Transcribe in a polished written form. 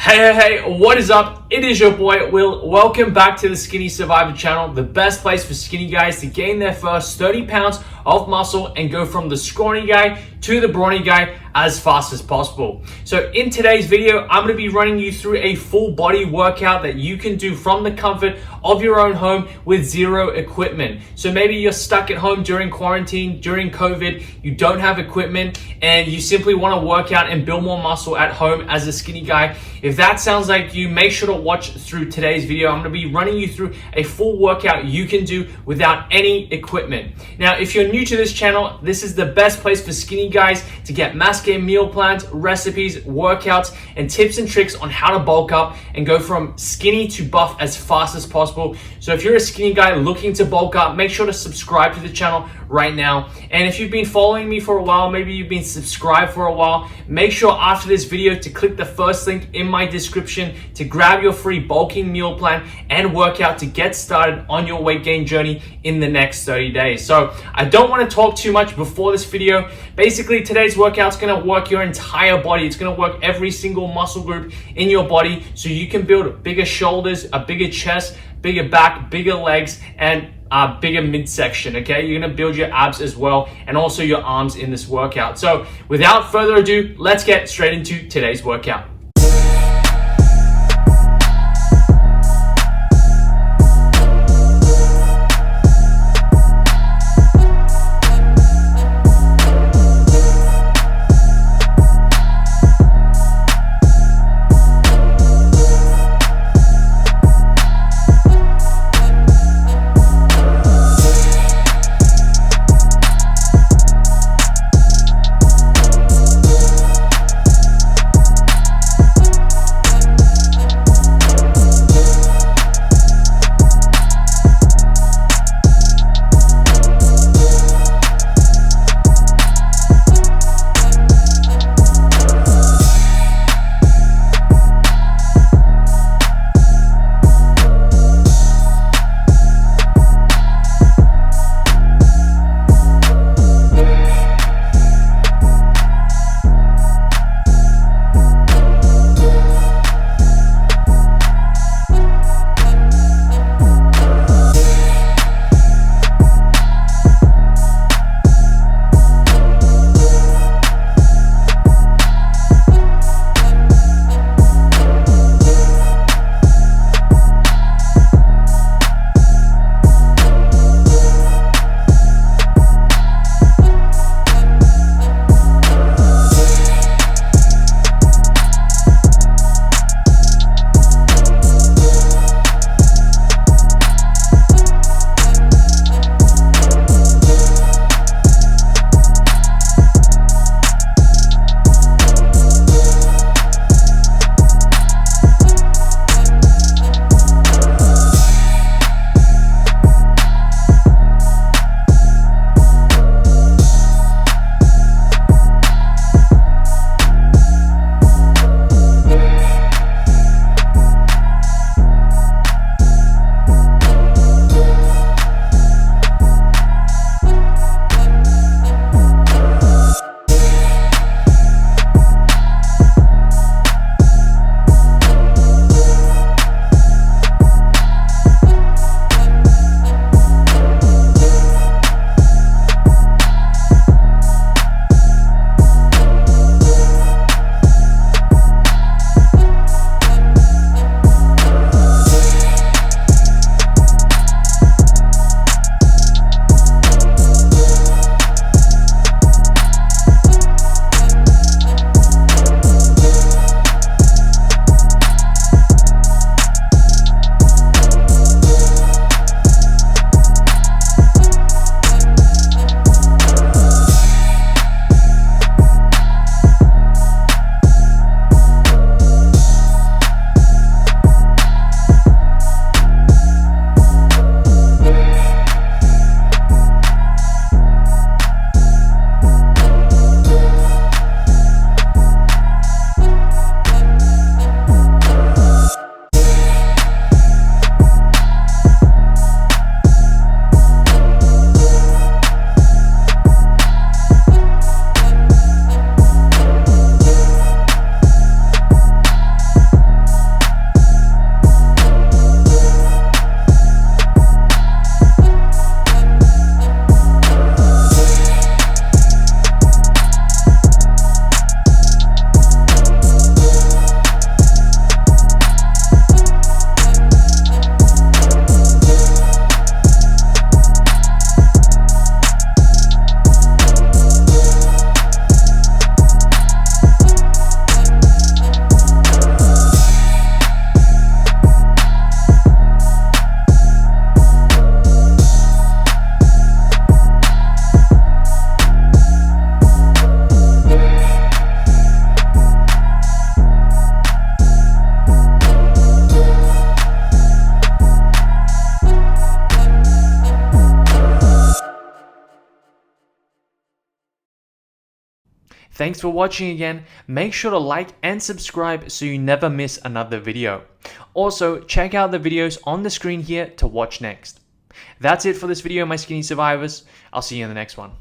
Hey, what is up? It is your boy, Will. Welcome back to the Skinny Survivor channel, the best place for skinny guys to gain their first 30 pounds of muscle and go from the scrawny guy to the brawny guy as fast as possible. So in today's video, I'm going to be running you through a full body workout that you can do from the comfort of your own home with zero equipment. So maybe you're stuck at home during quarantine, during COVID, you don't have equipment, and you simply want to work out and build more muscle at home as a skinny guy. If that sounds like you, make sure to watch through today's video. I'm going to be running you through a full workout you can do without any equipment. Now, if you're new to this channel, this is the best place for skinny guys to get mass gain meal plans, recipes, workouts, and tips and tricks on how to bulk up and go from skinny to buff as fast as possible. So if you're a skinny guy looking to bulk up, make sure to subscribe to the channel right now. And if you've been following me for a while, maybe you've been subscribed for a while, make sure after this video to click the first link in my description to grab your free bulking meal plan and workout to get started on your weight gain journey in the next 30 days. So I don't want to talk too much before this video. Basically, today's workout is going to work your entire body. It's going to work every single muscle group in your body so you can build bigger shoulders, a bigger chest, bigger back, bigger legs, and a bigger midsection, okay? You're gonna build your abs as well, and also your arms in this workout. So without further ado, let's get straight into today's workout. Thanks for watching again. Make sure to like and subscribe so you never miss another video. Also, check out the videos on the screen here to watch next. That's it for this video, my skinny survivors. I'll see you in the next one.